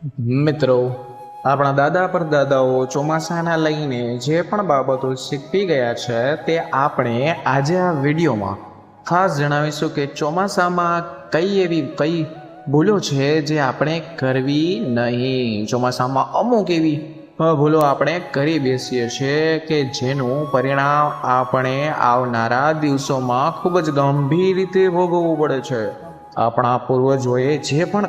મિત્રો, આપણા દાદા પરદાદાઓ ચોમાસાના લઈને જે પણ બાબતો શીખવી ગયા છે તે આપણે આજે આ વિડીયોમાં ખાસ જણાવીશું કે ચોમાસામાં કઈ ભૂલો છે જે આપણે કરવી નહીં. ચોમાસામાં અમુક એવી ભૂલો આપણે કરી બેસીએ છીએ કે જેનું પરિણામ આપણે આવનારા દિવસોમાં ખૂબ જ ગંભીર રીતે ભોગવવું પડે છે. આપણા પૂર્વજોએ જે પણ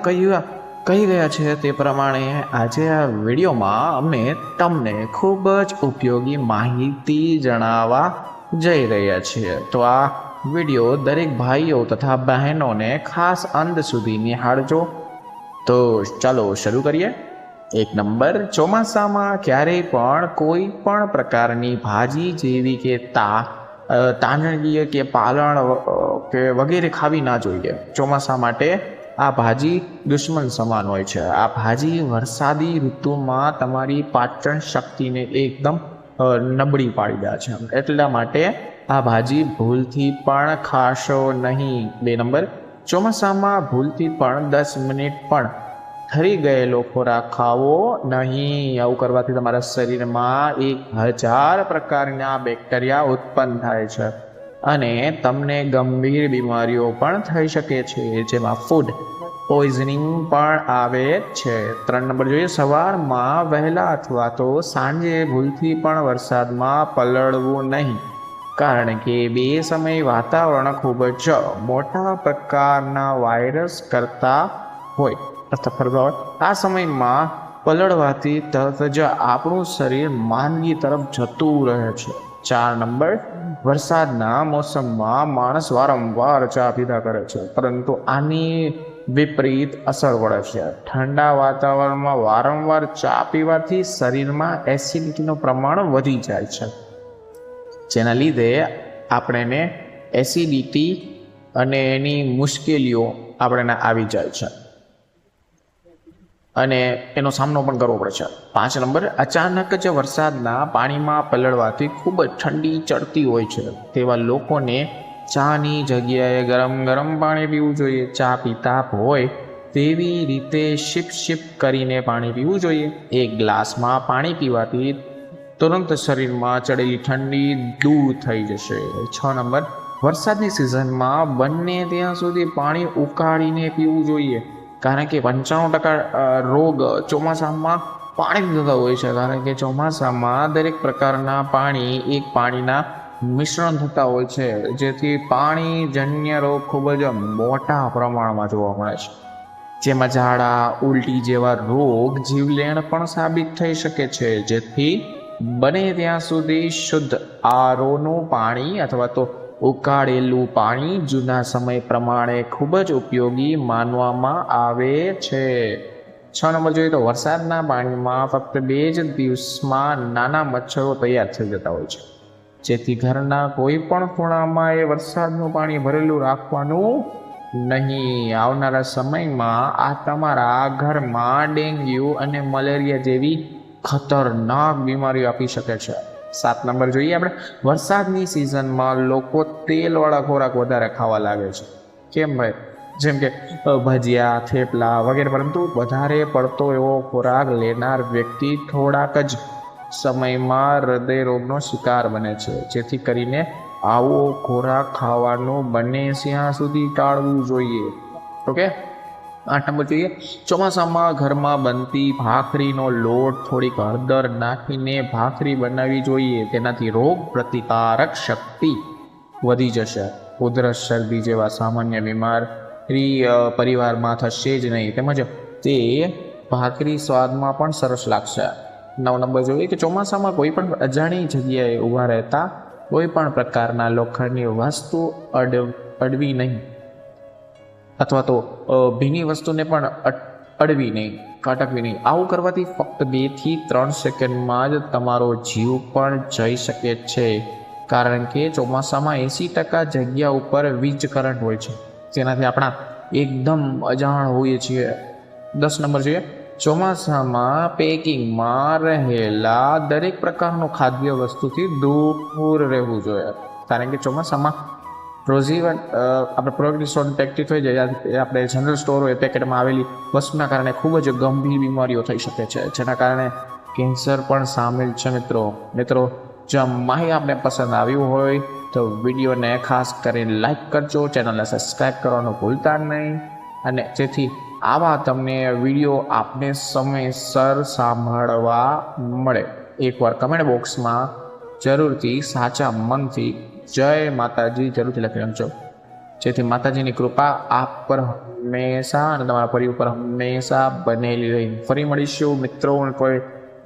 કહી ગયા છે તે પ્રમાણે આજે આ વિડીયોમાં અમે તમને ખૂબ જ ઉપયોગી માહિતી જણાવવા જઈ રહ્યા છીએ. તો આ વિડીયો દરેક ભાઈઓ તથા બહેનોને ખાસ અંત સુધી નિહાળજો. તો ચાલો શરૂ કરીએ. 1 નંબર, ચોમાસામાં ક્યારેય પણ કોઈ પણ પ્રકારની ભાજી જેવી કે તાંજણીય કે પાલણ કે વગેરે ખાવી ના જોઈએ. ચોમાસા માટે આ ભાજી દુશ્મન સમાન હોય છે. આ ભાજી વરસાદી ઋતુમાં તમારી પાચન શક્તિને એકદમ નબળી પાડી દે છે. એટલા માટે આ ભાજી ભૂલથી પણ ખાશો નહીં. 2 નંબર, ચોમાસામાં ભૂલથી પણ 10 મિનિટ પણ ઠરી ગયેલો ખોરાક ખાવો નહીં. આવું કરવાથી તમારા શરીરમાં 1000 પ્રકારના બેક્ટેરિયા ઉત્પન્ન થાય છે અને તમને ગંભીર બીમારીઓ પણ થઈ શકે છે, જેમાં ફૂડ પોઈઝનિંગ પણ આવે છે. 3 નંબર જોઈએ, સવારમાં વહેલા અથવા તો સાંજે ભૂલથી પણ વરસાદમાં પલળવું નહીં, કારણ કે બે સમય વાતાવરણ ખૂબ જ મોટા પ્રકારના વાયરસ કરતા હોય અથવા આ સમયમાં પલળવાથી તરત જ આપણું શરીર માંદગી તરફ જતું રહે છે. 4 નંબર, વરસાદના મોસમમાં માણસ વારંવાર ચા પીધા કરે છે, પરંતુ આની વિપરીત અસર પડે છે. ઠંડા વાતાવરણમાં વારંવાર ચા પીવાથી શરીરમાં એસિડિટીનું પ્રમાણ વધી જાય છે, જેના લીધે આપણને એસિડિટી અને એની મુશ્કેલીઓ આપણને આવી જાય છે અને એનો સામનો પણ કરવો પડે છે. 5 નંબર, અચાનક જ વરસાદના પાણીમાં પલળવાથી ખૂબ જ ઠંડી ચડતી હોય છે. તેવા લોકોને ચાની જગ્યાએ ગરમ પાણી પીવું જોઈએ. ચા પીતા હોય તેવી રીતે શિપ કરીને પાણી પીવું જોઈએ. 1 ગ્લાસમાં પાણી પીવાથી તુરંત શરીરમાં ચડેલી ઠંડી દૂર થઈ જશે. 6 નંબર, વરસાદની સિઝનમાં બને ત્યાં સુધી પાણી ઉકાળીને પીવું જોઈએ, કારણ કે 95% રોગ ચોમાસામાં પાણી થતા હોય છે. કારણ કે ચોમાસામાં દરેક પ્રકારના પાણીના મિશ્રણ થતા હોય છે, જેથી પાણીજન્ય રોગ ખૂબ જ મોટા પ્રમાણમાં જોવા મળે છે, જેમાં ઝાડા ઉલટી જેવા રોગ જીવલેણ પણ સાબિત થઈ શકે છે. જેથી બને ત્યાં સુધી શુદ્ધ આરોનું પાણી અથવા તો ઉકાળેલું પાણી જૂના સમય પ્રમાણે ખૂબ જ ઉપયોગી માનવામાં આવે છે. 6 નંબર જોઈએ તો વરસાદના પાણીમાં ફક્ત 2 જ દિવસમાં નાના મચ્છરો તૈયાર થઈ જતા હોય છે, જેથી ઘરના કોઈ પણ ખૂણામાં એ વરસાદનું પાણી ભરેલું રાખવાનું નહીં. આવનારા સમયમાં આ તમારા ઘરમાં ડેન્ગ્યુ અને મલેરિયા જેવી ખતરનાક બીમારીઓ આપી શકે છે. 7 નંબર જોઈએ આપણે, વરસાદની સિઝનમાં લોકો તેલવાળા ખોરાક વધારે ખાવા લાગે છે. કેમ ભાઈ? જેમ કે ભજીયા, થેપલા વગેરે. પરંતુ વધારે પડતો એવો ખોરાક લેનાર વ્યક્તિ થોડાક જ સમયમાં હૃદય રોગનો શિકાર બને છે, જેથી કરીને આવો ખોરાક ખાવાનું બને ત્યાં સુધી ટાળવું જોઈએ. ઓકે. 8 નંબર જોઈએ, ચોમાસામાં ઘરમાં બનતી ભાખરીનો લોટ થોડીક હળદર નાખીને ભાખરી બનાવવી જોઈએ. તેનાથી રોગ પ્રતિકારક શક્તિ વધી જશે. ઉધરસ, શરદી જેવા સામાન્ય બીમારી પરિવારમાં થશે જ નહીં, તેમજ તે ભાખરી સ્વાદમાં પણ સરસ લાગશે. 9 નંબર જોઈએ કે ચોમાસામાં કોઈ પણ અજાણી જગ્યાએ ઊભા રહેતા કોઈ પણ પ્રકારના લોખંડની વસ્તુ અડવી નહીં, અથવા તો ભીની વસ્તુને પણ અડવી નહીં, કટકવી નહીં. આવું કરવાથી ફક્ત 2 થી 3 સેકન્ડમાં જ તમારો જીવ પણ જઈ શકે છે, કારણ કે ચોમાસામાં 80% જગ્યા ઉપર વીજ કરંટ હોય છે, જેનાથી આપણા એકદમ અજાણ હોઈએ છીએ. 10 નંબર જોઈએ, ચોમાસામાં પેકિંગમાં રહેલા દરેક પ્રકારનું ખાદ્ય વસ્તુથી દૂર રહેવું જોઈએ, કારણ કે ચોમાસામાં પ્રોઝીવન આપણે પ્રોગ્રેસોન પેકેટ થઈ જાય એ આપણે જનરલ સ્ટોર હોય પેકેટમાં આવેલી વસ્તુના કારણે ખૂબ જ ગંભીર બીમારીઓ થઈ શકે છે, જેના કારણે કેન્સર પણ સામેલ છે. મિત્રો જો આ માહિતી આપને પસંદ આવ્યું હોય તો વિડીયોને ખાસ કરીને લાઈક કરજો, ચેનલને સબસ્ક્રાઈબ કરવાનું ભૂલતા નહીં, અને જેથી આવા તમને વિડીયો આપને સમયસર સાંભળવા મળે. એકવાર કમેન્ટ બોક્સમાં જરૂરથી સાચા મનથી જય માતાજી જરૂરથી લખી નાખજો, જેથી માતાજીની કૃપા આપ પર હંમેશા અને તમારા પરિવાર પર હંમેશા બનેલી રહી. ફરી મળીશું મિત્રો કોઈ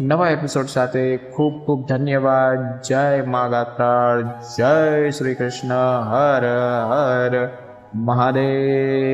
નવા એપિસોડ સાથે. ખૂબ ખૂબ ધન્યવાદ. જય મા ગાત્રાળ, જય શ્રી કૃષ્ણ, હર હર મહાદેવ.